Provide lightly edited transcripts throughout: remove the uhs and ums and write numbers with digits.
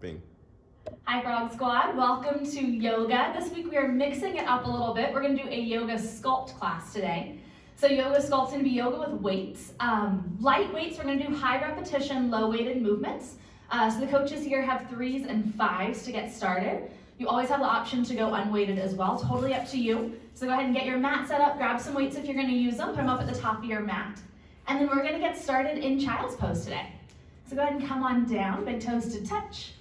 Bing. Hi Frog Squad, welcome to yoga. This week we are mixing it up a little bit. We're going to do a Yoga Sculpt class today. So Yoga Sculpt's going to be yoga with weights. Light weights, we're going to do high repetition, low weighted movements. So the coaches here have 3s and 5s to get started. You always have the option to go unweighted as well, totally up to you. So go ahead and get your mat set up, grab some weights if you're going to use them, put them up at the top of your mat. And then we're going to get started in child's pose today. So go ahead and come on down, big toes to touch.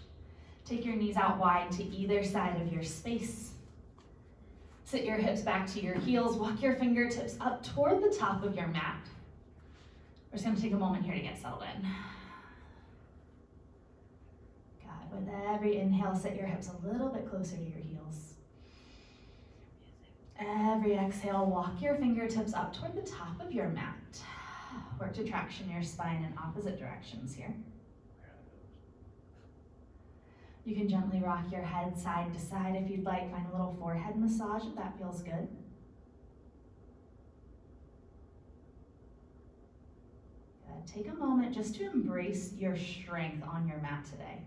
Take your knees out wide to either side of your space. Sit your hips back to your heels, walk your fingertips up toward the top of your mat. We're just going to take a moment here to get settled in. Good. With every inhale, sit your hips a little bit closer to your heels. Every exhale, walk your fingertips up toward the top of your mat. Work to traction your spine in opposite directions here. You can gently rock your head side to side if you'd like. Find a little forehead massage if that feels good. Good. Take a moment just to embrace your strength on your mat today.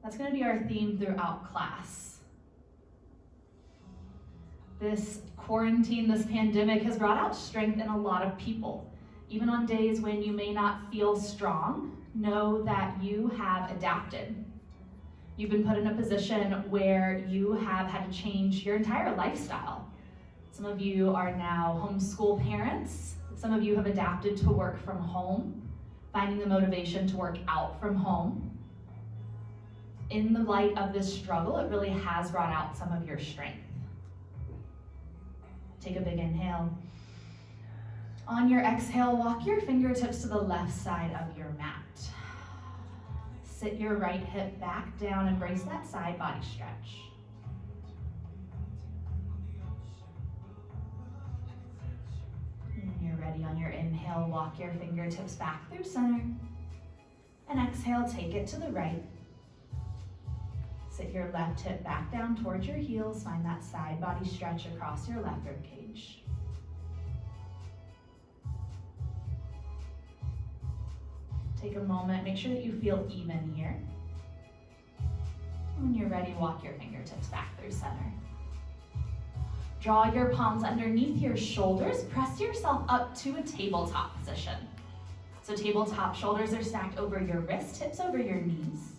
That's going to be our theme throughout class. This quarantine, this pandemic has brought out strength in a lot of people. Even on days when you may not feel strong, know that you have adapted. You've been put in a position where you have had to change your entire lifestyle. Some of you are now homeschool parents. Some of you have adapted to work from home, finding the motivation to work out from home. In the light of this struggle, it really has brought out some of your strength. Take a big inhale. On your exhale, walk your fingertips to the left side of your mat. Sit your right hip back down, embrace that side body stretch. And when you're ready, on your inhale, walk your fingertips back through center. And exhale, take it to the right. Sit your left hip back down towards your heels. Find that side body stretch across your left rib cage. Take a moment, make sure that you feel even here. When you're ready, walk your fingertips back through center. Draw your palms underneath your shoulders. Press yourself up to a tabletop position. So tabletop, shoulders are stacked over your wrists, hips over your knees.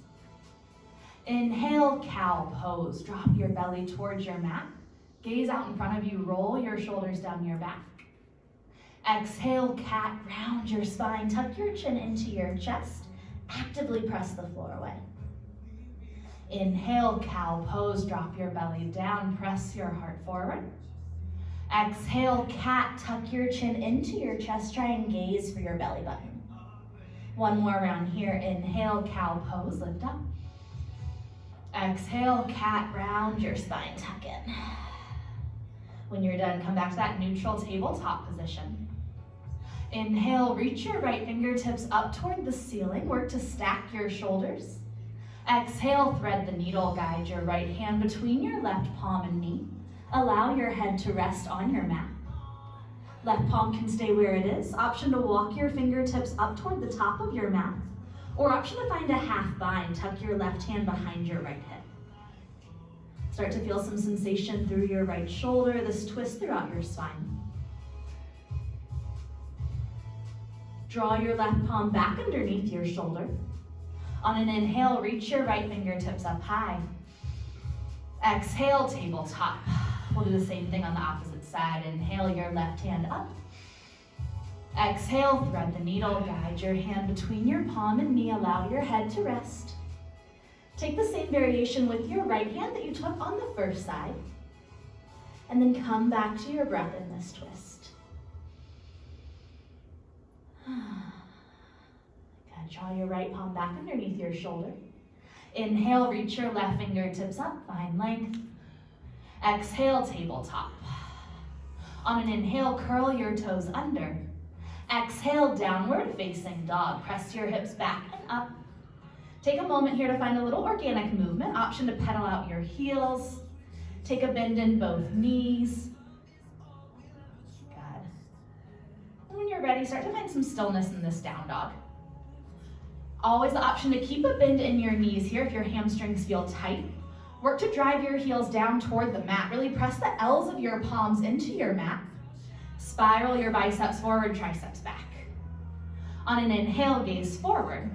Inhale, cow pose. Drop your belly towards your mat. Gaze out in front of you, roll your shoulders down your back. Exhale, cat, round your spine, tuck your chin into your chest, actively press the floor away. Inhale, cow pose, drop your belly down, press your heart forward. Exhale, cat, tuck your chin into your chest, try and gaze for your belly button. One more round here, inhale, cow pose, lift up. Exhale, cat, round your spine, tuck in. When you're done, come back to that neutral tabletop position. Inhale, reach your right fingertips up toward the ceiling. Work to stack your shoulders. Exhale, thread the needle. Guide your right hand between your left palm and knee. Allow your head to rest on your mat. Left palm can stay where it is. Option to walk your fingertips up toward the top of your mat. Or option to find a half bind. Tuck your left hand behind your right hip. Start to feel some sensation through your right shoulder, this twist throughout your spine. Draw your left palm back underneath your shoulder. On an inhale, reach your right fingertips up high. Exhale, tabletop. We'll do the same thing on the opposite side. Inhale, your left hand up. Exhale, thread the needle. Guide your hand between your palm and knee. Allow your head to rest. Take the same variation with your right hand that you took on the first side. And then come back to your breath in this twist. Good. Draw your right palm back underneath your shoulder. Inhale, reach your left fingertips up, find length. Exhale, tabletop. On an inhale, curl your toes under. Exhale, downward facing dog. Press your hips back and up. Take a moment here to find a little organic movement. Option to pedal out your heels. Take a bend in both knees. Good. And when you're ready, start to find some stillness in this down dog. Always the option to keep a bend in your knees here if your hamstrings feel tight. Work to drive your heels down toward the mat. Really press the L's of your palms into your mat. Spiral your biceps forward, triceps back. On an inhale, gaze forward.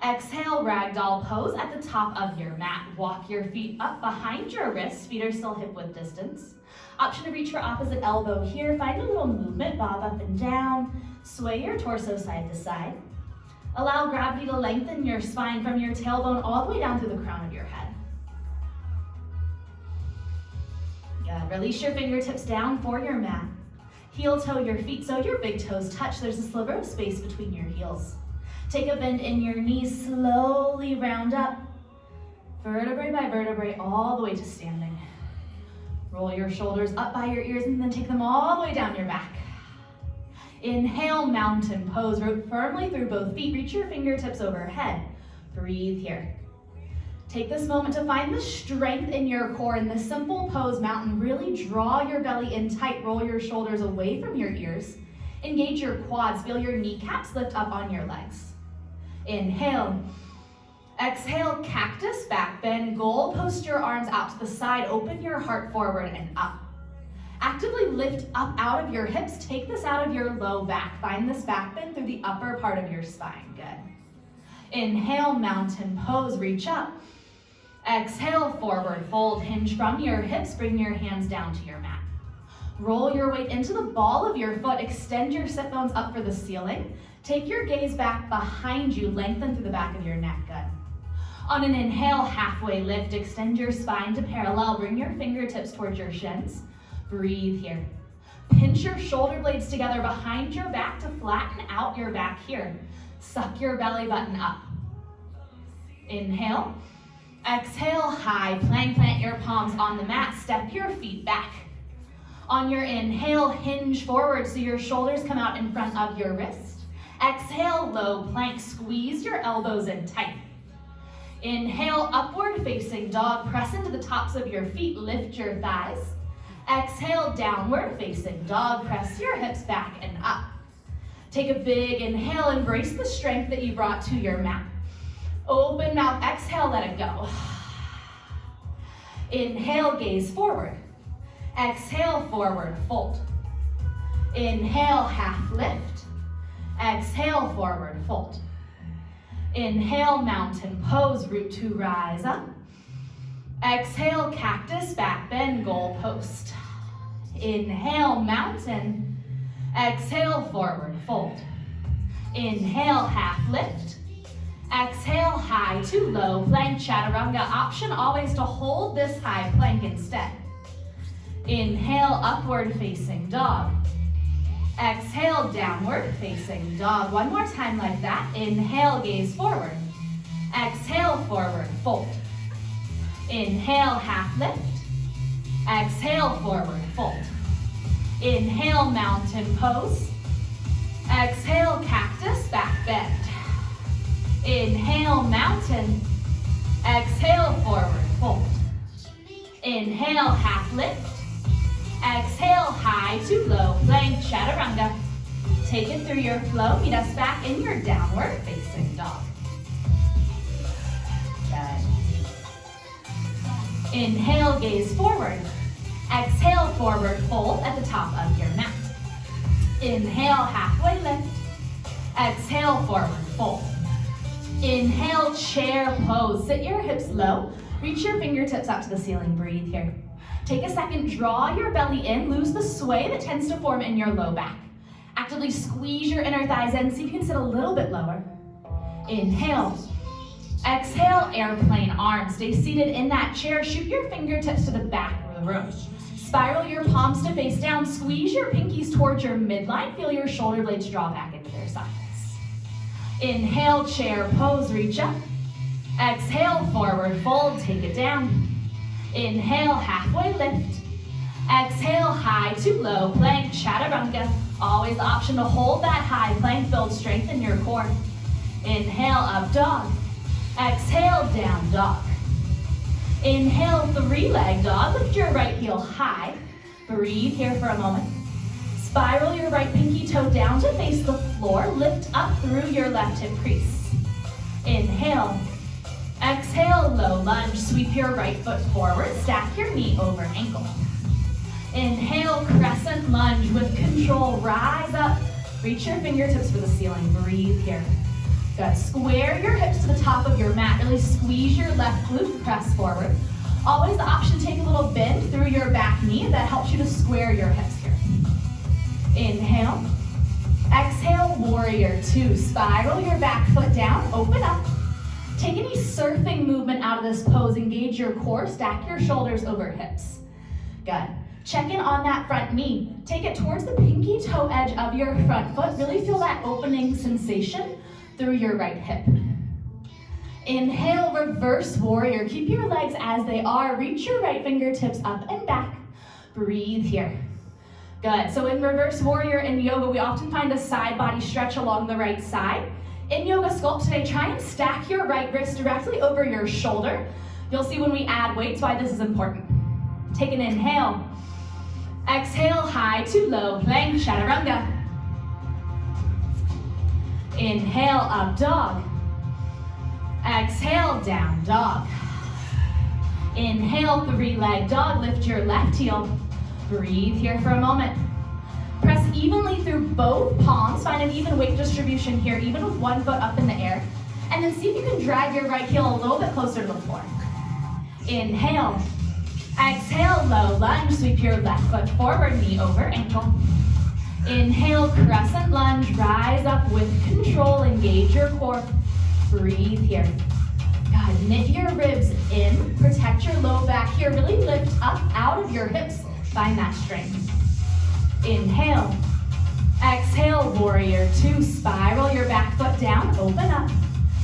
Exhale, ragdoll pose at the top of your mat. Walk your feet up behind your wrists. Feet are still hip width distance. Option to reach for opposite elbow here. Find a little movement, bob up and down. Sway your torso side to side. Allow gravity to lengthen your spine from your tailbone all the way down through the crown of your head. Good. Release your fingertips down for your mat. Heel toe your feet so your big toes touch. There's a sliver of space between your heels. Take a bend in your knees, slowly round up. Vertebrae by vertebrae all the way to standing. Roll your shoulders up by your ears and then take them all the way down your back. Inhale, mountain pose. Root firmly through both feet. Reach your fingertips overhead. Breathe here. Take this moment to find the strength in your core. In this simple pose, mountain, really draw your belly in tight. Roll your shoulders away from your ears. Engage your quads. Feel your kneecaps lift up on your legs. Inhale. Exhale, cactus, back bend. Goal post your arms out to the side. Open your heart forward and up. Actively lift up out of your hips. Take this out of your low back. Find this back bend through the upper part of your spine. Good. Inhale, mountain pose. Reach up. Exhale, forward fold. Hinge from your hips. Bring your hands down to your mat. Roll your weight into the ball of your foot. Extend your sit bones up for the ceiling. Take your gaze back behind you. Lengthen through the back of your neck. Good. On an inhale, halfway lift. Extend your spine to parallel. Bring your fingertips towards your shins. Breathe here. Pinch your shoulder blades together behind your back to flatten out your back here. Suck your belly button up. Inhale. Exhale, high plank. Plant your palms on the mat. Step your feet back. On your inhale, hinge forward so your shoulders come out in front of your wrist. Exhale, low plank. Squeeze your elbows in tight. Inhale, upward facing dog. Press into the tops of your feet. Lift your thighs. Exhale, downward facing dog. Press your hips back and up. Take a big inhale. Embrace the strength that you brought to your mat. Open mouth. Exhale, let it go. Inhale, gaze forward. Exhale, forward fold. Inhale, half lift. Exhale, forward fold. Inhale, mountain pose. Root to rise up. Exhale, cactus, back bend, goal post. Inhale, mountain. Exhale, forward fold. Inhale, half lift. Exhale, high to low plank, chaturanga. Option always to hold this high plank instead. Inhale, upward facing dog. Exhale, downward facing dog. One more time like that. Inhale, gaze forward. Exhale, forward fold. Inhale, half lift. Exhale, forward fold. Inhale, mountain pose. Exhale, cactus, back bend. Inhale, mountain. Exhale, forward fold. Inhale, half lift. Exhale, high to low plank, chaturanga. Take it through your flow. Meet us back in your downward facing dog. Good. Inhale, gaze forward. Exhale, forward fold at the top of your mat. Inhale, halfway lift. Exhale, forward fold. Inhale, chair pose. Sit your hips low. Reach your fingertips up to the ceiling. Breathe here. Take a second, draw your belly in. Lose the sway that tends to form in your low back. Actively squeeze your inner thighs in. See if you can sit a little bit lower. Inhale. Exhale, airplane arms. Stay seated in that chair. Shoot your fingertips to the back of the room. Spiral your palms to face down. Squeeze your pinkies towards your midline. Feel your shoulder blades draw back into their sockets. Inhale, chair pose, reach up. Exhale, forward fold, take it down. Inhale, halfway lift. Exhale, high to low plank, chaturanga. Always the option to hold that high plank, build strength in your core. Inhale, up dog. Exhale, down dog. Inhale, three-leg dog. Lift your right heel high. Breathe here for a moment. Spiral your right pinky toe down to face the floor. Lift up through your left hip crease. Inhale. Exhale, low lunge. Sweep your right foot forward. Stack your knee over ankle. Inhale, crescent lunge with control. Rise up. Reach your fingertips for the ceiling. Breathe here. Good. Square your hips to the top of your mat. Really squeeze your left glute. Press forward. Always the option to take a little bend through your back knee. That helps you to square your hips here. Inhale. Exhale, warrior two. Spiral your back foot down. Open up. Take any surfing movement out of this pose. Engage your core. Stack your shoulders over hips. Good. Check in on that front knee. Take it towards the pinky toe edge of your front foot. Really feel that opening sensation through your right hip. Inhale, reverse warrior. Keep your legs as they are. Reach your right fingertips up and back. Breathe here. Good. So in reverse warrior in yoga, we often find a side body stretch along the right side. In Yoga Sculpt today, try and stack your right wrist directly over your shoulder. You'll see when we add weights why this is important. Take an inhale. Exhale, high to low plank, chaturanga. Inhale, up dog. Exhale, down dog. Inhale, three-leg dog. Lift your left heel. Breathe here for a moment. Press evenly through both palms. Find an even weight distribution here, even with one foot up in the air. And then see if you can drag your right heel a little bit closer to the floor. Inhale. Exhale, low lunge. Sweep your left foot forward, knee over ankle. Inhale, crescent lunge. Rise up with control. Engage your core. Breathe here. God, knit your ribs in. Protect your low back here. Really lift up out of your hips. Find that strength. Inhale. Exhale, warrior two. Spiral your back foot down. Open up.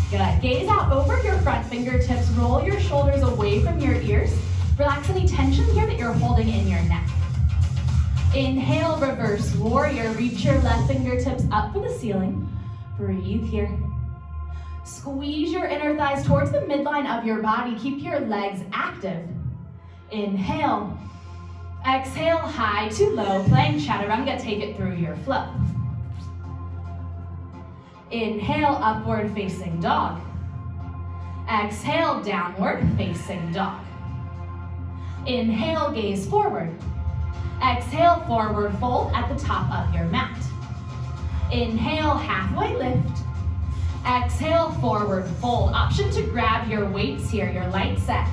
Good. Gaze out over your front fingertips. Roll your shoulders away from your ears. Relax any tension here that you're holding in your neck. Inhale, reverse warrior. Reach your left fingertips up for the ceiling. Breathe here. Squeeze your inner thighs towards the midline of your body. Keep your legs active. Inhale. Exhale, high to low plank, chaturanga. Take it through your flow. Inhale, upward facing dog. Exhale, downward facing dog. Inhale, gaze forward. Exhale, forward fold at the top of your mat. Inhale, halfway lift. Exhale, forward fold. Option to grab your weights here, your light set.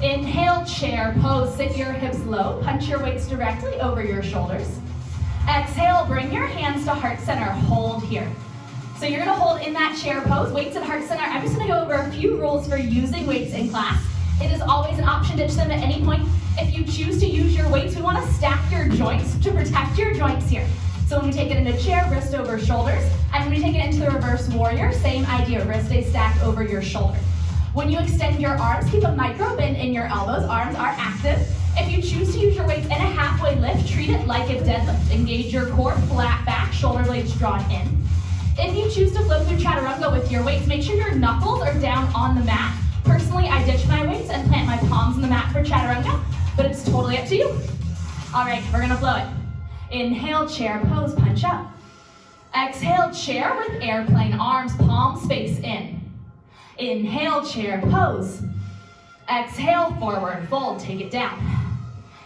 Inhale, chair pose. Sit your hips low. Punch your weights directly over your shoulders. Exhale, bring your hands to heart center. Hold here. So you're gonna hold in that chair pose, weights at heart center. I'm just gonna go over a few rules for using weights in class. It is always an option to ditch them at any point. If you choose to use your weights, we wanna stack your joints to protect your joints here. So when we take it into chair, wrist over shoulders. And when we take it into the reverse warrior, same idea, wrist stays stacked over your shoulder. When you extend your arms, keep a micro bend in your elbows. Arms are active. If you choose to use your weights in a halfway lift, treat it like a deadlift. Engage your core, flat back, shoulder blades drawn in. If you choose to flow through chaturanga with your weights, make sure your knuckles are down on the mat. Personally, I ditch my weights and plant my palms on the mat for chaturanga, but it's totally up to you. All right, we're gonna flow it. Inhale, chair pose, punch up. Exhale, chair with airplane arms, palms face in. Inhale, chair pose. Exhale, forward fold, take it down.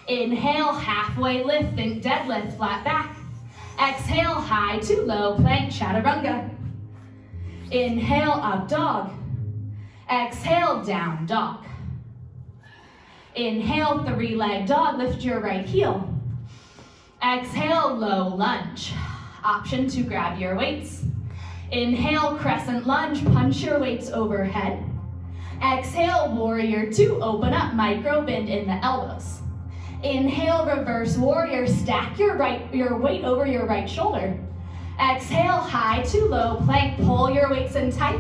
Inhale, halfway lift, think deadlift, flat back. Exhale, high to low plank, chaturanga. Inhale, up dog. Exhale, down dog. Inhale, three-leg dog, lift your right heel. Exhale, low lunge. Option to grab your weights. Inhale, crescent lunge, punch your weights overhead. Exhale, warrior two, open up, micro bend in the elbows. Inhale, reverse warrior, stack your weight over your right shoulder. Exhale, high to low plank, pull your weights in tight,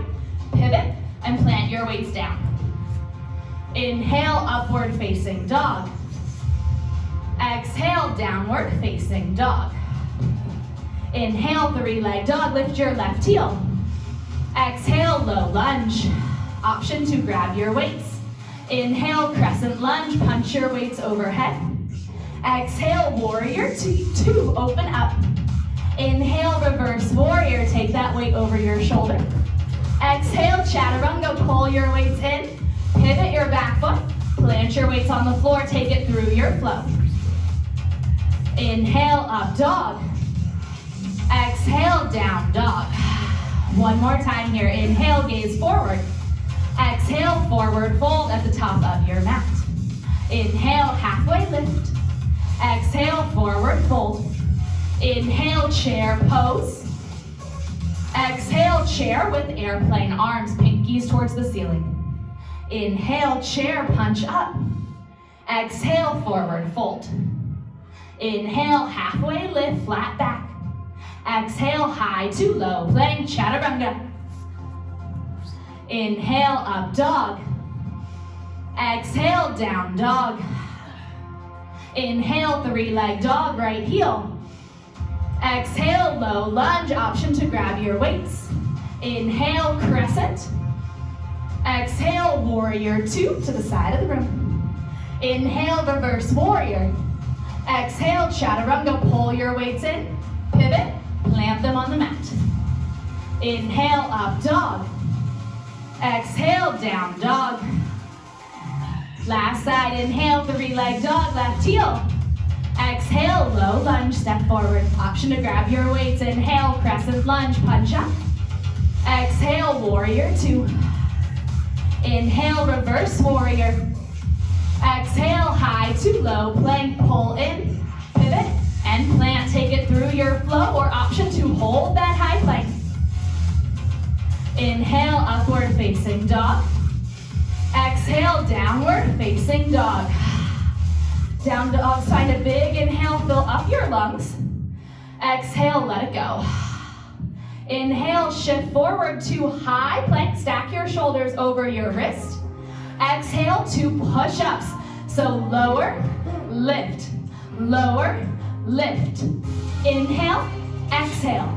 pivot, and plant your weights down. Inhale, upward facing dog. Exhale, downward facing dog. Inhale, three-leg dog, lift your left heel. Exhale, low lunge. Option to grab your weights. Inhale, crescent lunge, punch your weights overhead. Exhale, warrior two, open up. Inhale, reverse warrior, take that weight over your shoulder. Exhale, chaturanga, pull your weights in. Pivot your back foot. Plant your weights on the floor. Take it through your flow. Inhale, up dog. Exhale, down dog. One more time here. Inhale, gaze forward. Exhale, forward fold at the top of your mat. Inhale, halfway lift. Exhale, forward fold. Inhale, chair pose. Exhale, chair with airplane arms, pinkies towards the ceiling. Inhale, chair punch up. Exhale, forward fold. Inhale, halfway lift, flat back. Exhale, high to low plank, chaturanga. Inhale, up dog. Exhale, down dog. Inhale, three-leg dog, right heel. Exhale, low lunge, option to grab your weights. Inhale, crescent. Exhale, warrior two to the side of the room. Inhale, reverse warrior. Exhale, chaturanga, pull your weights in. Pivot, plant them on the mat. Inhale, up dog. Exhale, down dog. Last side, inhale, three-leg dog, left heel. Exhale, low lunge, step forward. Option to grab your weights. Inhale, crescent lunge, punch up. Exhale, warrior two. Inhale, reverse warrior. Exhale, high to low plank, pull in, pivot, and plant. Take it through your flow or option to hold that high plank. Inhale, upward facing dog. Exhale, downward facing dog. Down dog, find a big inhale, fill up your lungs. Exhale, let it go. Inhale, shift forward to high plank, stack your shoulders over your wrist. Exhale to push-ups. So lower, lift, lower, lift. Inhale, exhale,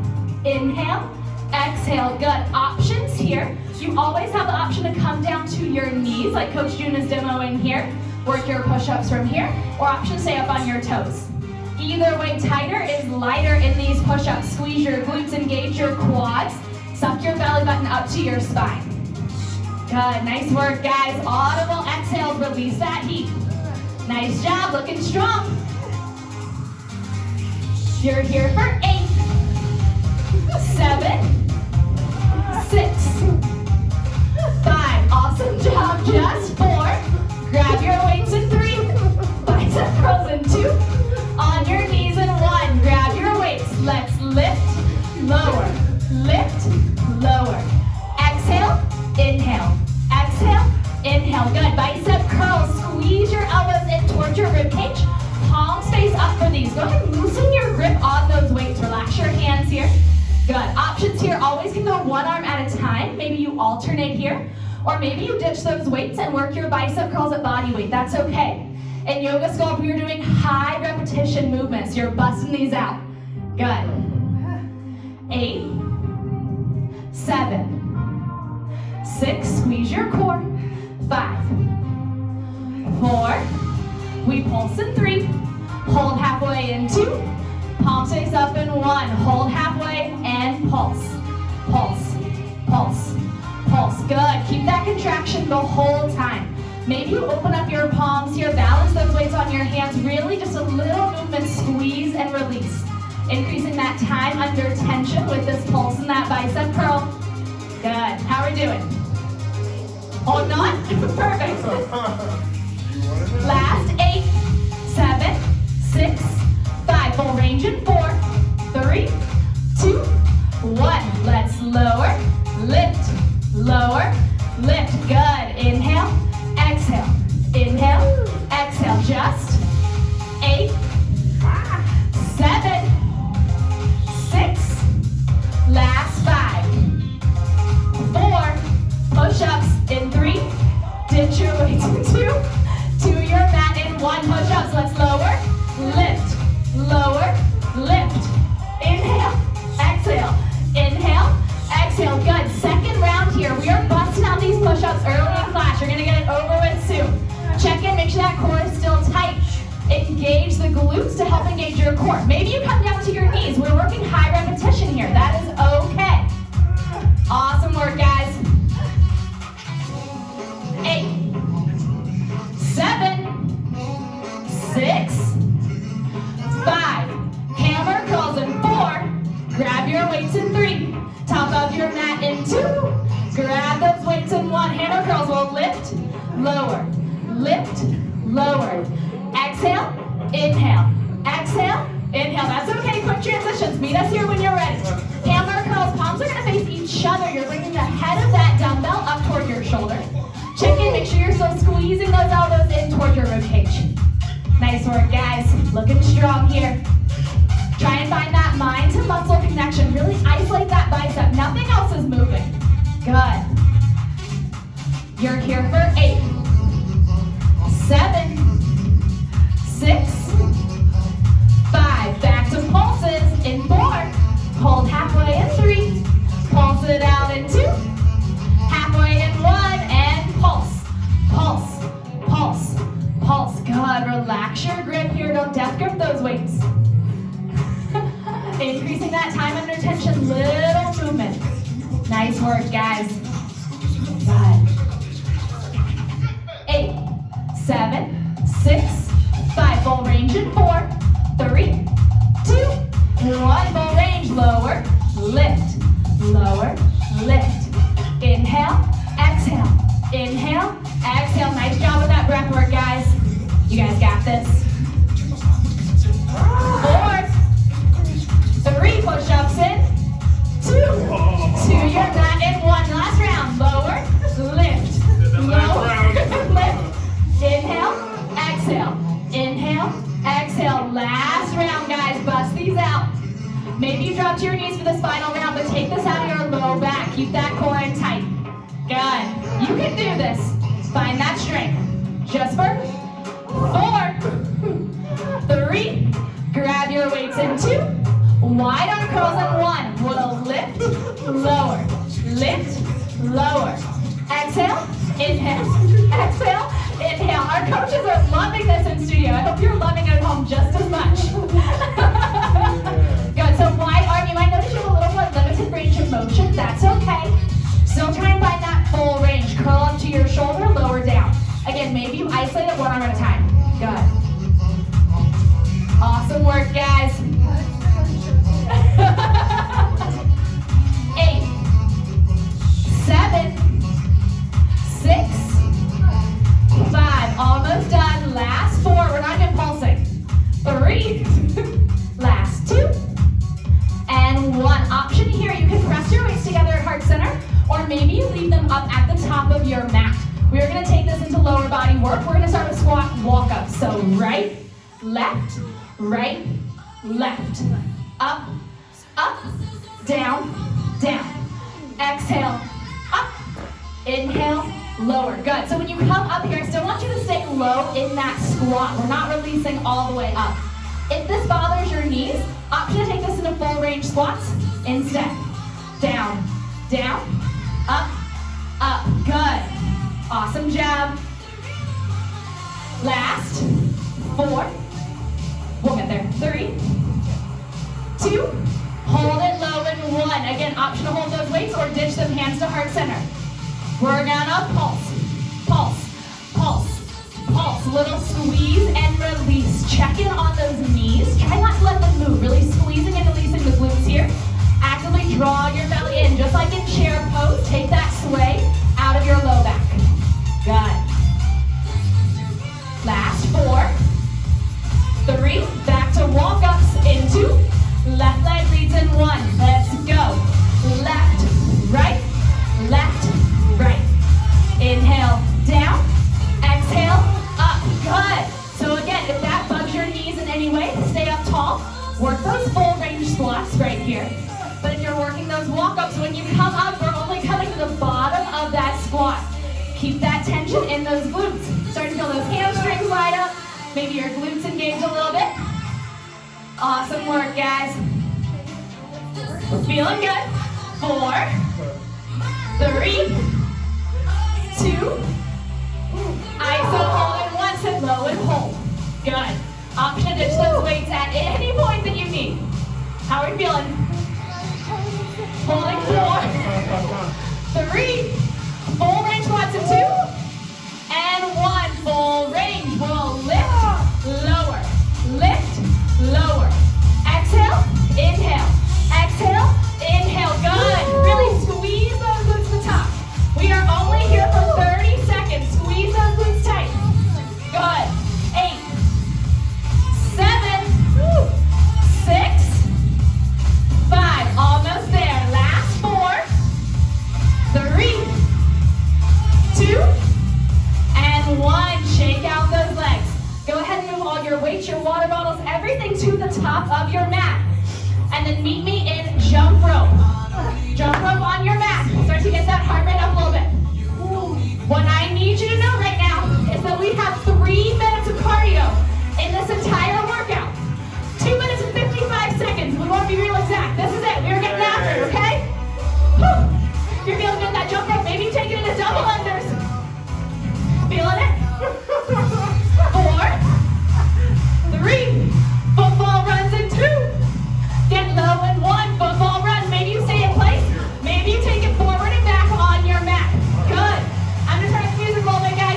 inhale, exhale. Good. Options here. You always have the option to come down to your knees like Coach June is demoing here. Work your push-ups from here, or option stay up on your toes. Either way, tighter is lighter in these push-ups. Squeeze your glutes, engage your quads. Suck your belly button up to your spine. Good, nice work, guys. Audible exhales, release that heat. Nice job, looking strong. You're here for 8, 7, 6, 5. Awesome job, just 4. Grab your weights in 3, bicep curls in 2, on your knees in 1. Grab your weights. Let's lift, lower, lift, lower. Exhale, inhale, exhale, inhale. Good. Bicep curls. Squeeze your elbows in towards your rib cage. Palms face up for these. Go ahead and loosen your grip on those weights. Relax your hands here. Good. Options here. Always can go one arm at a time. Maybe you alternate here. Or maybe you ditch those weights and work your bicep curls at body weight. That's okay. In Yoga Sculpt, we are doing high repetition movements. You're busting these out. Good. 8, 7, 6, squeeze your core. 5, 4, we pulse in 3, hold halfway in 2, palms face up in 1, hold halfway and pulse, pulse, pulse. Pulse. Good. Keep that contraction the whole time. Maybe you open up your palms here, balance those weights on your hands, really just a little movement, squeeze and release. Increasing that time under tension with this pulse and that bicep curl. Good. How are we doing? Hold on? Perfect. Last 8, 7, 6, 5. Full range in 4, 3, 2, 1. Let's lower, lift, lower, lift. Good. Inhale, exhale, inhale, exhale. Just 8, 7, 6, last 5, 4, push-ups in 3, ditch your weights in 2, to your mat in 1, push-ups. Let's lower, lift, lower, lift. Inhale, exhale, inhale, exhale. Good. Second round here. We are busting out these push-ups early in class. You're gonna get it over with soon. Check in, make sure that core is still tight. Engage the glutes to help engage your core. Maybe you come down to your knees. We're working high repetition here. That is okay. Awesome work, guys. we'll lift, lower, lift, lower. Exhale, inhale, exhale, inhale. That's okay, quick transitions. Meet us here when you're ready. Hammer curls, palms are gonna face each other. You're bringing the head of that dumbbell up toward your shoulder. Check in, make sure you're still squeezing those elbows in toward your ribcage. Nice work, guys. Looking strong here. Try and find that mind to muscle connection. Really isolate that bicep. Nothing else is moving. Good. You're here for 8, 7, 6, 5. Back to pulses in 4. Hold halfway in 3. Pulse it out in 2. Halfway in 1. And pulse, pulse, pulse, pulse. Good. Relax your grip here. Don't death grip those weights. Increasing that time under tension. Little movement. Nice work, guys. Good. 8, 7, 6, 5. Full range in 4, 3, 2, 1. Full range. Lower, lift, lower, lift. Inhale, exhale, inhale, exhale. Nice job with that breath work, guys. You guys got this. 4, 3 push-ups in, 2, to your mat in 1. Last round. Lower, lift, lower, lift. Inhale, exhale, inhale, exhale. Last round, guys. Bust these out. Maybe you drop to your knees for this final round, but take this out of your low back. Keep that core in tight. Good. You can do this. Find that strength. Just for 4, 3. Grab your weights in 2. Wide arm curls in 1. We'll lift, lower, lift, lower. Exhale, inhale, exhale, inhale. Our coaches are loving this in studio. I hope you're loving it at home just as much. Good, so wide arm, you might notice you have a little more limited range of motion. That's okay. Still try and find that full range. Curl up to your shoulder, lower down. Again, maybe you isolate it one arm at a time. Good. Awesome work, guys. 8, 7, 6, 5. Almost done. Last 4. We're not even pulsing. 3. Last 2. And 1. Option here, you can press your weights together at heart center, or maybe you leave them up at the top of your mat. We are going to take this into lower body work. We're going to start with squat walk-up. So right, left, right, left. Up, up, down, down. Exhale, up, inhale, lower. Good. So when you come up here, I still want you to stay low in that squat. We're not releasing all the way up. If this bothers your knees, option to take this into full range squats instead. Down, down, up, up. Good. Awesome job. Last 4. We'll get there. 3, 2. Hold it low in 1. Again, option to hold those weights or ditch them hands to heart center. We're gonna pulse, pulse, pulse, pulse. Little squeeze and release. Check in on those knees. Try not to let them move. Really squeezing and releasing the glutes here. Actively draw your belly in, just like in chair pose. Take that sway out of your low back. Good. Last 4, 3. Back to walk-ups in 2. Left leg leads in 1. Let's go. Left, right, left, right. Inhale, down. Exhale, up. Good. So again, if that bugs your knees in any way, stay up tall. Work those full range squats right here. But if you're working those walk-ups, when you come up, we're only coming to the bottom of that squat. Keep that tension in those glutes. Start to feel those hamstrings light up. Maybe your glutes engage a little bit. Awesome work, guys. We're feeling good. 4, 3, 2. ISO hold in 1. Sit low and hold. Good. Option to ditch those weights at any point that you need. How are we feeling? Holding 4, 3. Full range squats in 2. And 1. Full range. We'll lift, lower, lift, lower. Exhale, inhale. Exhale, inhale. Good. Really squeeze those glutes to the top. We are only here for 30 seconds. weights, your water bottles, everything to the top of your mat. And then meet me in jump rope. Jump rope on your mat. Start to get that heart rate up a little bit. What I need you to know right now is that we have 3 minutes of cardio in this entire workout. 2 minutes and 55 seconds. We want to be real exact. This is it. We are getting after it, okay? Whew. You're feeling good in that jump rope. Maybe take it into double unders. Feeling it? 4, 3, football runs in 2. Get low in 1, football run. Maybe you stay in place. Maybe you take it forward and back on your mat. Good. I'm going to turn the music a little bit, guys.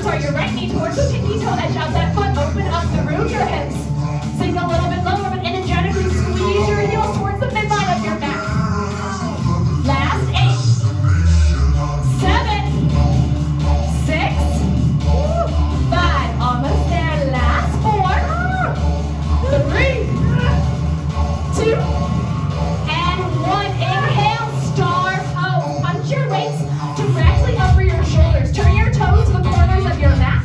sorry, your right knee towards the pinky toe edge of that foot. Open up through your hips. Sink a little bit lower, but energetically squeeze your heels towards the midline of your mat. Last 8, 7, 6, 5. Almost there. Last 4, 3, 2, and 1. Inhale, star pose. Punch your weights directly over your shoulders. Turn your toes to the corners of your mat.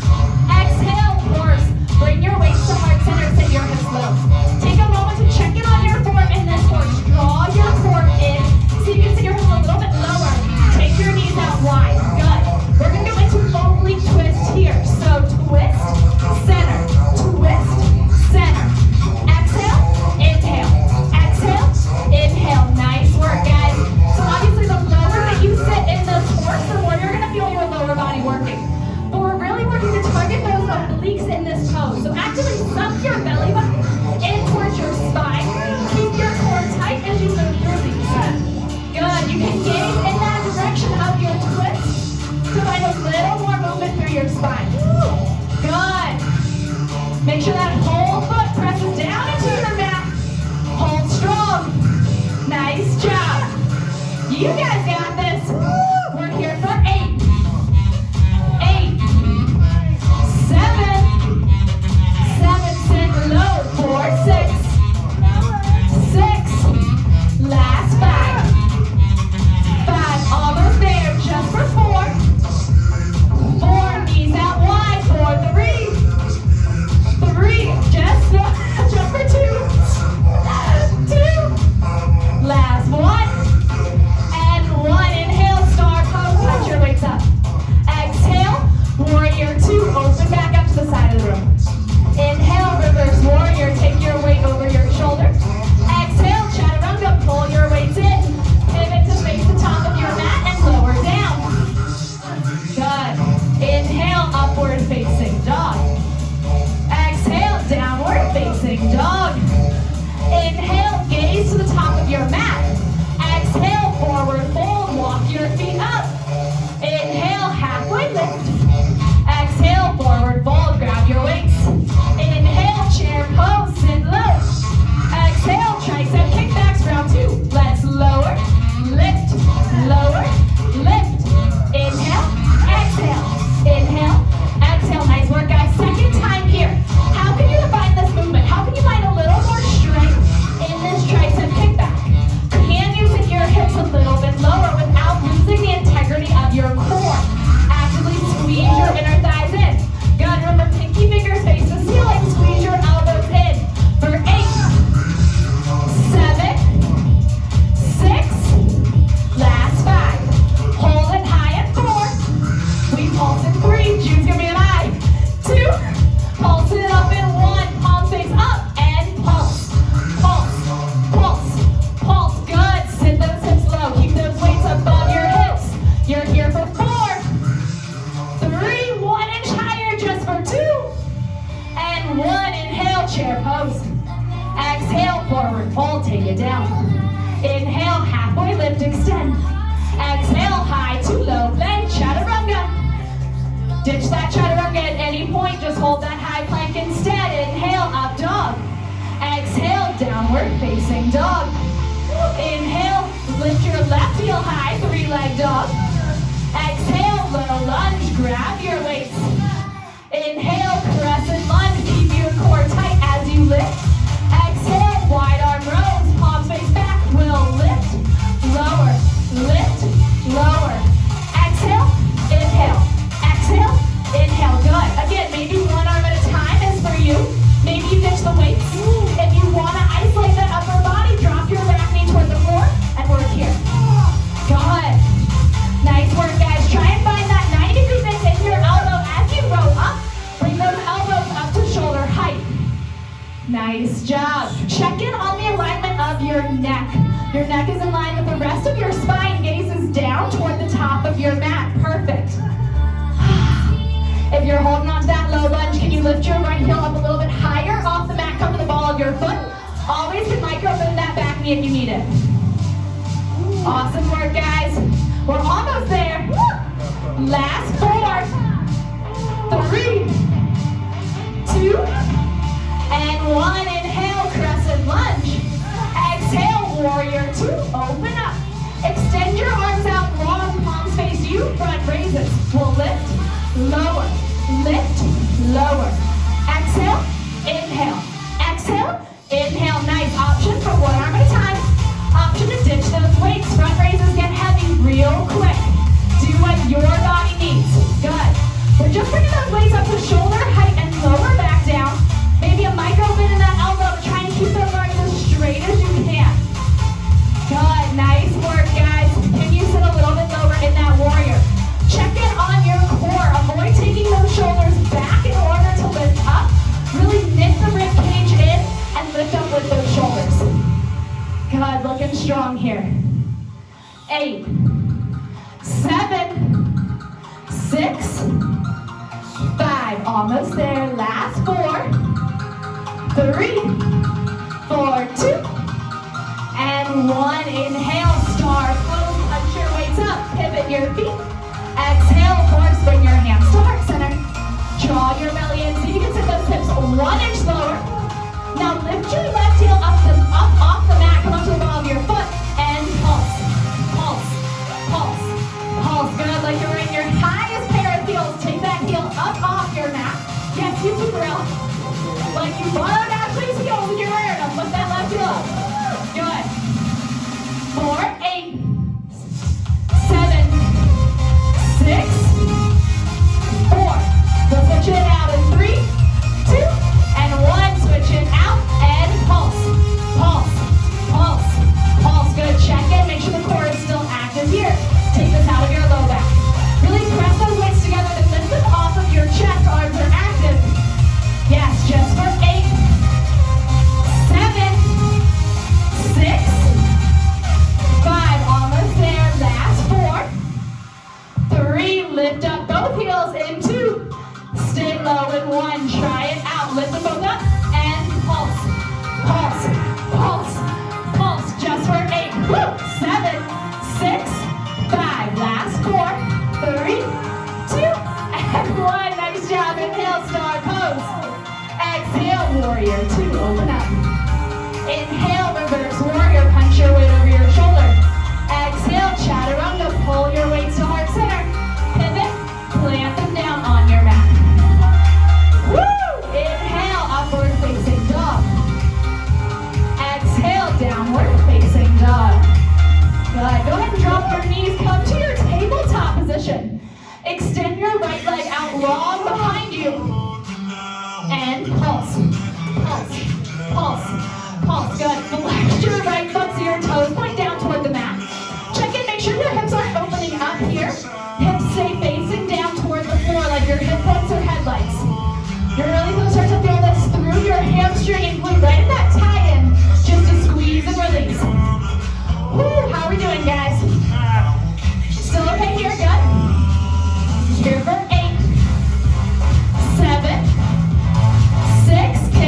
Exhale, horse. Bring your weights to heart center. Sit your hips low. Take a moment to check in on your form in this horse. Draw your core in. See if you can sit your hips a little bit lower. Take your knees out wide. Good. We're going to go into oblique twist here. So twist, center, twist, center. Exhale, inhale. Exhale, inhale. Nice work, guys. So obviously the lower that you sit in this horse, the more you're going to feel your lower body working. But we're really working to target those obliques in this pose. So actively suck your belly button in towards your spine. Keep your core tight as you move through these. Good. You can gaze in that direction of your twist to find a little more movement through your spine. Good. Make sure that whole foot presses down into your mat. Hold strong. Nice job. You guys got this. We're here for 8, 8, 7, 7, sit low, 4, 6, 6, last 5, 5, almost there, just for 4, 4, knees out wide, 4, 3, 3, just for 2, 2, last 1, and 1, inhale, star pose, touch your weights up. Exhale, warrior 2, open back up to the side of the room. Inhale, reverse warrior, take your weight over your shoulder. Exhale, chaturanga, pull your weights in. Pivot to face the top of your mat and lower down. Good. Inhale, upward facing dog. Exhale, downward facing dog. Inhale, gaze to the top of your mat. Exhale, forward fold, walk your feet up. Inhale, halfway lift. Exhale, forward fold, grab your weights. Inhale, chair pose, sit low. Exhale, tricep kickbacks, round 2. Let's lower, lift, lower, lift. Inhale, exhale, inhale, exhale. Nice work, guys. Second time here. How can you define this movement? How can you find a little more strength in this tricep kickback? Can you sit your hips a little bit lower without losing the integrity of your core? Actively squeeze your inner thighs in. Good. Remember, pinky fingers face the ceiling. Squeeze your elbows in. For 8, 7, 6, last 5. Hold it high at 4. We pulse in 3. June's gonna be an eye. 2. Pulse it up in 1. Palms face up and pulse. Pulse. Pulse. Pulse. Good. Sit those hips low. Keep those weights above your hips. You're here for 4, 3, 1 inch higher just for 2, and 1. Inhale, chair pose. Exhale, forward fold, take it down. Inhale, halfway lift, extend. Exhale, high to low plank, chaturanga. Ditch that chaturanga at any point, just hold that high plank instead. Inhale, up dog. Exhale, downward facing dog. Inhale, lift your left heel high, 3-leg dog. Exhale, low lunge, grab your weights. Inhale, crescent lunge, keep your core tight as you lift. Exhale, wide arm rows, palms face back, we'll lift, lower, lift, lower. Exhale, inhale, exhale, inhale. Good. Again, maybe one arm at a time is for you. Maybe you ditch the weights. If you want to isolate that upper body, drop your back knee toward the floor and work here. Good. Nice work, guys. Try and find that 90-degree bend in your elbow as you roll up. Bring those elbows up to shoulder height. Nice job. Check in on the alignment of your neck. Your neck is in line with the rest of your spine. Gaze is down toward the top of your mat. Perfect. If you're holding on to that low lunge, can you lift your right heel up a little bit higher off the mat? Come to the ball of your foot. Always can micro bend that back knee if you need it. Awesome work, guys. We're almost there. Last 4, 3, 2, and 1. Inhale, crescent lunge. Exhale, warrior 2. Open up. Extend your arms out long, palms face you, front raises. We'll lift, lower, lift, lower. Exhale, inhale, exhale, inhale. Nice. Option for one arm at a time. Option to ditch those weights. Front raises get heavy real quick. Do what your body needs. Good. We're just bringing those weights up to shoulder height and lower back down. Maybe a micro bend in that elbow to try and keep those arms as straight as you can. Good. Nice work, guys. Can you sit a little bit lower in that warrior? Check in on your core. Avoid taking those shoulders back in order to lift up. Really knit the rib cage in and lift up with those shoulders. Good. Looking strong here. 8, 7, 6, 5. Almost there. Last 4, 3, 4, 2, and 1. Inhale, star pose. Punch your weights up. Pivot your feet. Exhale, force. Bring your hands to heart center. Draw your belly in. See if you can sit those hips 1 inch lower. Now lift your left heel up off the mat. Come up to the ball of your foot and pulse, pulse, pulse, pulse. Good. Like you're in your highest pair of heels. Take that heel up off your mat. Yes, you can grill. Like you borrowed Ashley's heels and you're wearing them. Lift that left heel up. Good. 4, 8, 7, 6, 4. We'll switch it out in 3, 2, and 1. Switch it out and pulse, pulse, pulse, pulse. Good. Check in. Make sure the core is still active here. Take this out of your low back. Really press those weights together and lift them off of your chest. Arms are active. Yes, just for 8, 7, 6, 5. Almost there. Last 4, 3. Lift up both heels in 2. Stay low in 1. Try it out. Lift them both up and pulse, pulse, pulse, pulse. Just for 8, 7, 6, 5. Last 4, 3, 2, and 1. Nice job. Inhale, star pose. Exhale, warrior 2. Open up. Inhale, reverse warrior. Punch your weight over your shoulder. Exhale, chaturanga. Pull your weights to heart center. Pivot. Plant them down on your mat. Woo! Inhale, upward facing dog. Exhale, downward facing dog. Good. Go ahead and drop your knees. Come to your tabletop position. Extend your right leg out long behind you. And pulse, pulse, pulse, pulse. Good. Flex your right foot so your toes point down toward the mat. Check in. Make sure your hips aren't opening up here. Hips stay facing down toward the floor like your hip points are headlights. You're really going to start to feel this through your hamstring and glute, right in that tie-in, just to squeeze and release. Woo, how are we doing, guys? Still okay here? Good. Here for 8, 7, 6,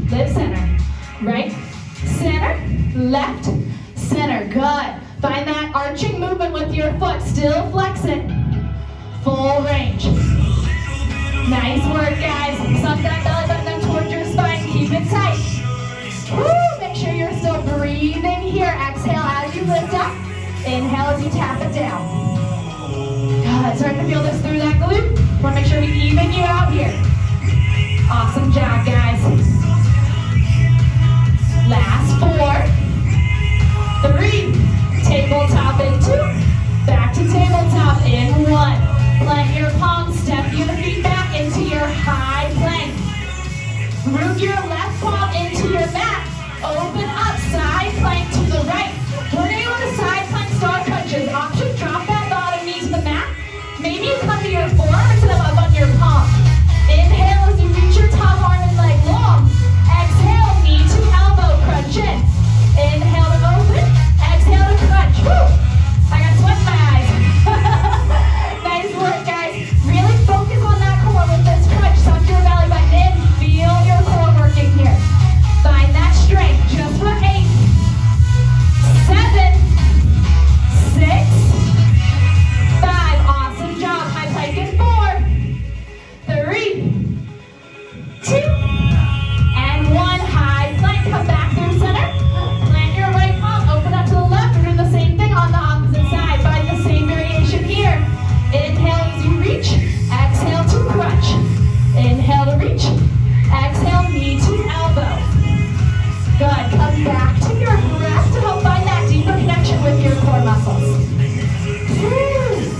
lift, center. Right, center, left, center. Good. Find that arching movement with your foot. Still flex it. Full range. Nice work, guys. Suck that belly button up towards your spine. Keep it tight. Woo! Make sure you're still breathing here. Exhale as you lift up. Inhale as you tap it down. Good. Starting to feel this through that glute. Want to make sure we even you out here. Awesome job, guys. Last 4, 3, tabletop in 2, back to tabletop in 1. Plant your palms, step your feet back into your high plank. Root your left palm into your mat. Open up, side plank to the right. We're going to go to side plank star crunches. Option, drop that bottom knee to the mat. Maybe you come to your forearm instead of up on your palm. Inhale as you reach your top arm and leg long. Exhale, knee to elbow, crunch in. Inhale to open, exhale to crunch. Woo! I got sweat in my eyes. Nice work, guys. Really focus on that core with this crunch. Suck your belly button in. Feel your core working here. Find that strength just for 8, 7, 6, 5. Awesome job. High plank in 4, 3, 2, and 1. High plank. Come back through center. Plant your right palm. Open up to the left. We're doing the same thing on the opposite side. Find the same variation here. Inhale as you reach. Exhale to crunch. Inhale to reach. Exhale, knee to elbow. Good. Come back to your breath to help find that deeper connection with your core muscles. Woo.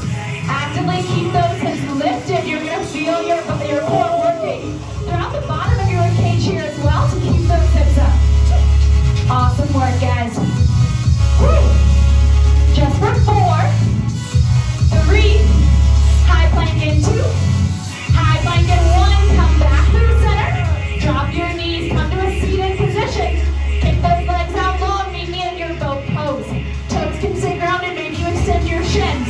Actively keep those hips lifted. You're going to feel your core working throughout the bottom of your cage here as well to keep those hips up. Awesome work, guys. Woo. Just for 4, 3, high plank in 2, high plank in 1. Come back through center. Drop your knees. Come to a seated position. Kick those legs out long. Meet me in your boat pose. Toes can stay grounded. Maybe you extend your shins.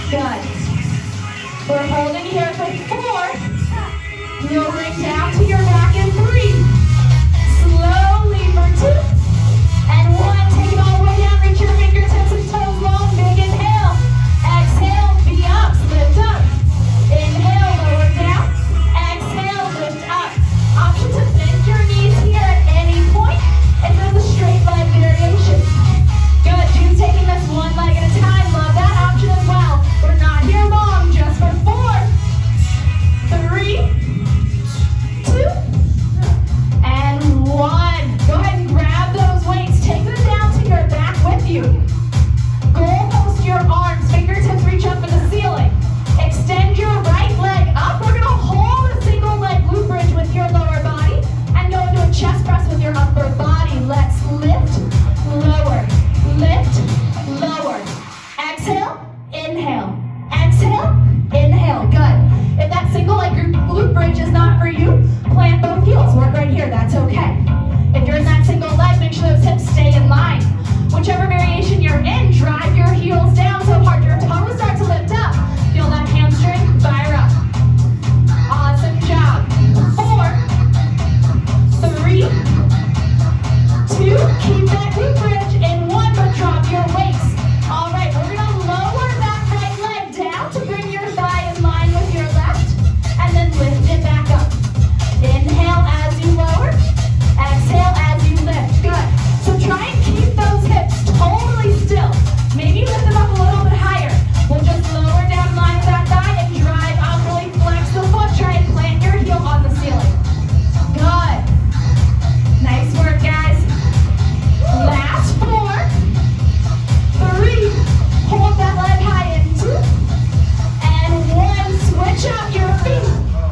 Good. We're holding here for 4. Lowering down to your back in 3. Slowly for 2 and 1. Take it all the way down. Reach your fingertips and toes long. Big inhale. Exhale. V-ups. Lift up. Inhale. Lower down. Exhale. Lift up. Option to bend your knees here at any point. And there's a straight leg variation. Good. Jude's taking this one leg at a time. Love that option as well. We're not here long. Just for 4, 3, 2, and 1. Go ahead and grab those weights. Take them down to your back with you. Goal post your arms. Fingertips reach up to the ceiling. Extend your right leg up. We're going to hold a single leg glute bridge with your lower body and go into a chest press with your upper body. Let's lift, lower, lift, lower. Exhale, inhale. Exhale, inhale. Good. If that single leg glute bridge is not for you, plant both heels. Work right here. That's okay. If you're in that single leg, make sure those hips stay in line. Whichever variation you're in, drive your heels down so hard your toes start to lift up. Feel that hamstring fire up. Awesome job. 4, 3, 2. Keep that glute bridge in 1, but drop your weights. All right, we're going to lower that right leg down to bring your thigh in line with your left, and then lift it back up. Inhale as you lower. Exhale as you lift. Good. So try and keep those hips totally still. Maybe lift them up a little bit higher. We'll just lower down in line with that thigh and drive up. Really flex the foot. Try and plant your heel on the ceiling. Good. Nice work, guys. Last 4, 3. Hold that leg high in 2, and 1. Switch out your feet.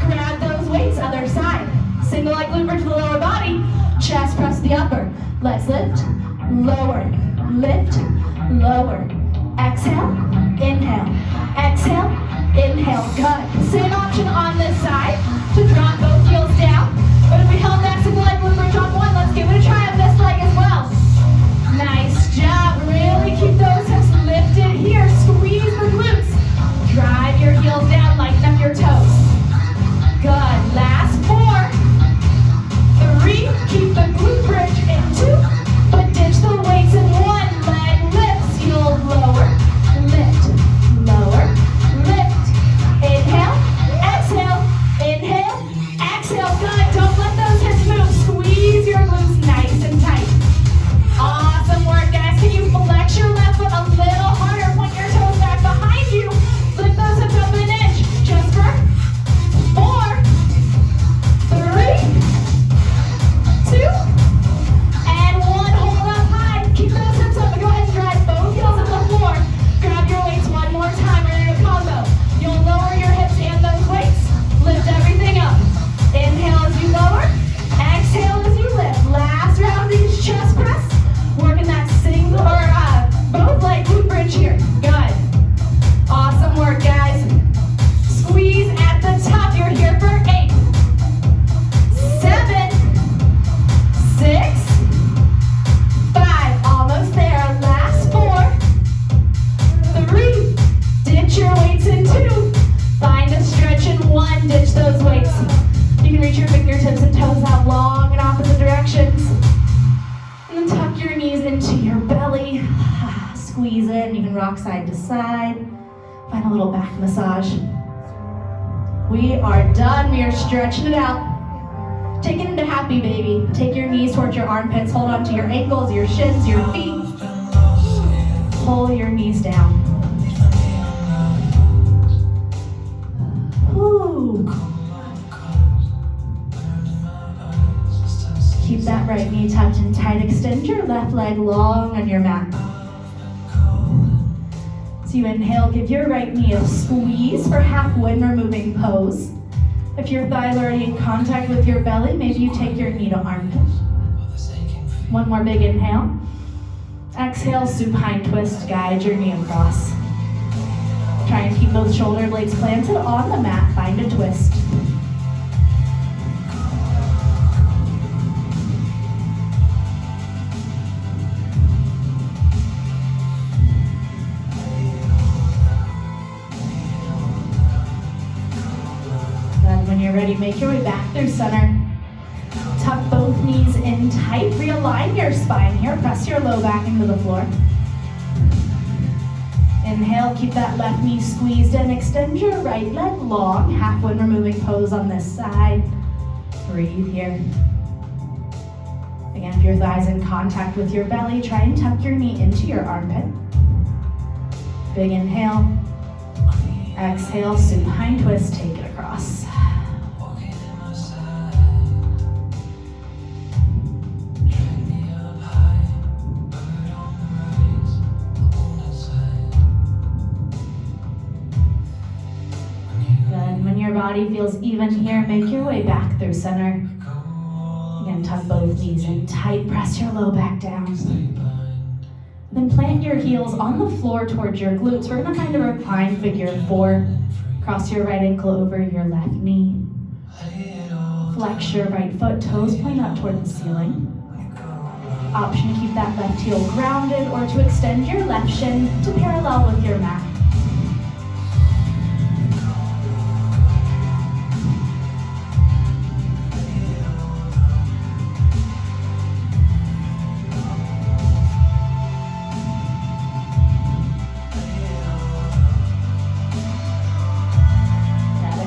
Grab those weights, other side. Single leg glute bridge to the lower body. Chest press the upper. Let's lift, lower, lift, lower. Exhale, inhale. Exhale, inhale. Good. Same option on this side to drop both heels down. But if we held that single leg glute bridge on 1, let's give it a try on this leg as well. Nice job. Really keep those hips lifted here. Squeeze the glutes. Drive your heels down. Lighten up your toes. Good. Last 4, 3, in. You can rock side to side. Find a little back massage. We are done. We are stretching it out. Take it into happy baby. Take your knees towards your armpits. Hold on to your ankles, your shins, your feet. Pull your knees down. Woo. Keep that right knee tucked in tight. Extend your left leg long on your mat. So you inhale, give your right knee a squeeze for half wind removing pose. If your thighs are already in contact with your belly, maybe you take your knee to armpit. One more big inhale. Exhale, supine twist, guide your knee across. Try and keep those shoulder blades planted on the mat, find a twist. When you're ready, make your way back through center. Tuck both knees in tight. Realign your spine here. Press your low back into the floor. Inhale, keep that left knee squeezed in. Extend your right leg long. Half wind removing pose on this side. Breathe here. Again, if your thighs in contact with your belly, try and tuck your knee into your armpit. Big inhale. Exhale, supine twist, take it across. Your body feels even here, make your way back through center. Again, tuck both knees in tight, press your low back down. Then plant your heels on the floor towards your glutes. We're gonna find a reclined figure 4. Cross your right ankle over your left knee. Flex your right foot, toes point up toward the ceiling. Option to keep that left heel grounded or to extend your left shin to parallel with your mat.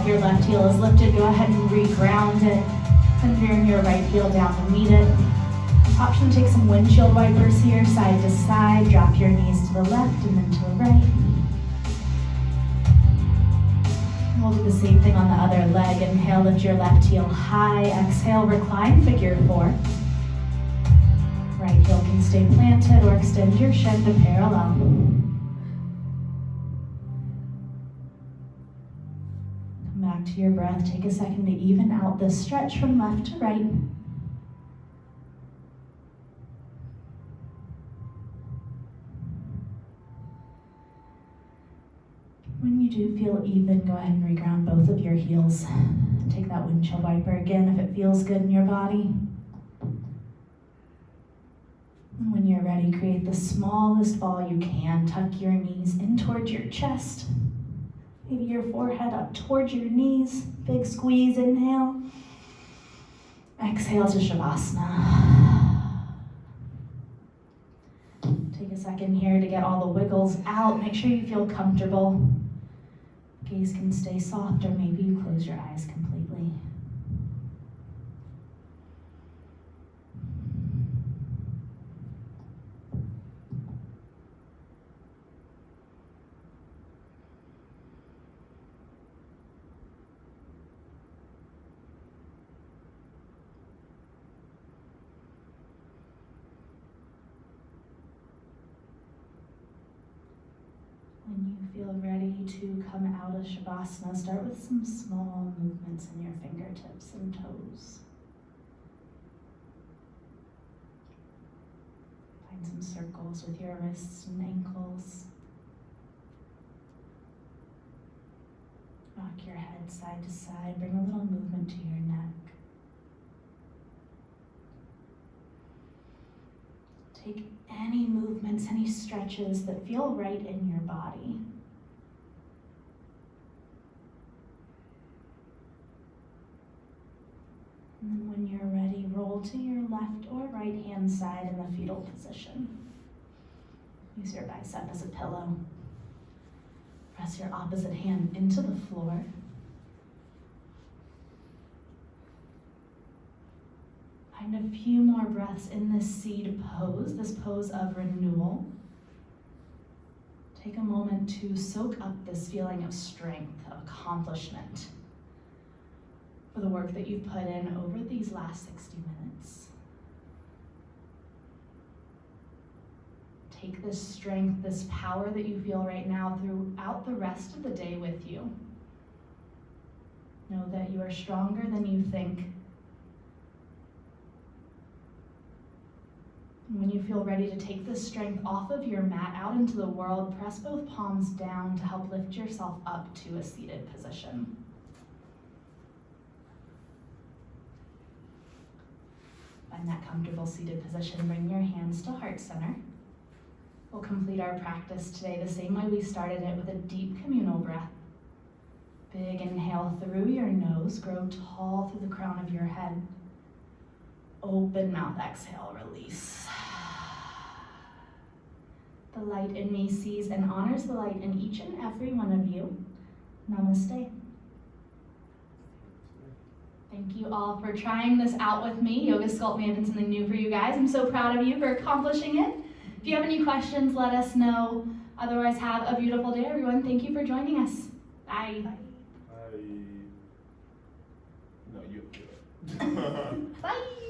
Your left heel is lifted, go ahead and re-ground it. And bring your right heel down to meet it. Option to take some windshield wipers here, side to side. Drop your knees to the left and then to the right. And we'll do the same thing on the other leg. Inhale, lift your left heel high. Exhale, recline figure 4. Right heel can stay planted or extend your shin to parallel. Back to your breath. Take a second to even out the stretch from left to right. When you do feel even, go ahead and reground both of your heels. Take that windshield wiper again if it feels good in your body. And when you're ready, create the smallest ball you can. Tuck your knees in towards your chest. Maybe your forehead up towards your knees. Big squeeze, inhale. Exhale to Shavasana. Take a second here to get all the wiggles out. Make sure you feel comfortable. Gaze can stay soft, or maybe you close your eyes completely. When you feel ready to come out of Shavasana, start with some small movements in your fingertips and toes. Find some circles with your wrists and ankles. Rock your head side to side, bring a little movement to your neck. Take any movements, any stretches that feel right in your body. And then when you're ready, roll to your left or right hand side in the fetal position. Use your bicep as a pillow. Press your opposite hand into the floor. Find a few more breaths in this seed pose, this pose of renewal. Take a moment to soak up this feeling of strength, of accomplishment, for the work that you've put in over these last 60 minutes. Take this strength, this power that you feel right now throughout the rest of the day with you. Know that you are stronger than you think. And when you feel ready to take this strength off of your mat out into the world, press both palms down to help lift yourself up to a seated position. Find that comfortable seated position. Bring your hands to heart center. We'll complete our practice today the same way we started it, with a deep communal breath. Big inhale through your nose, grow tall through the crown of your head. Open mouth, exhale, release. The light in me sees and honors the light in each and every one of you. Namaste. Thank you all for trying this out with me. Yoga Sculpt may have been something new for you guys. I'm so proud of you for accomplishing it. If you have any questions, let us know. Otherwise, have a beautiful day, everyone. Thank you for joining us. Bye. No, you do it. Bye.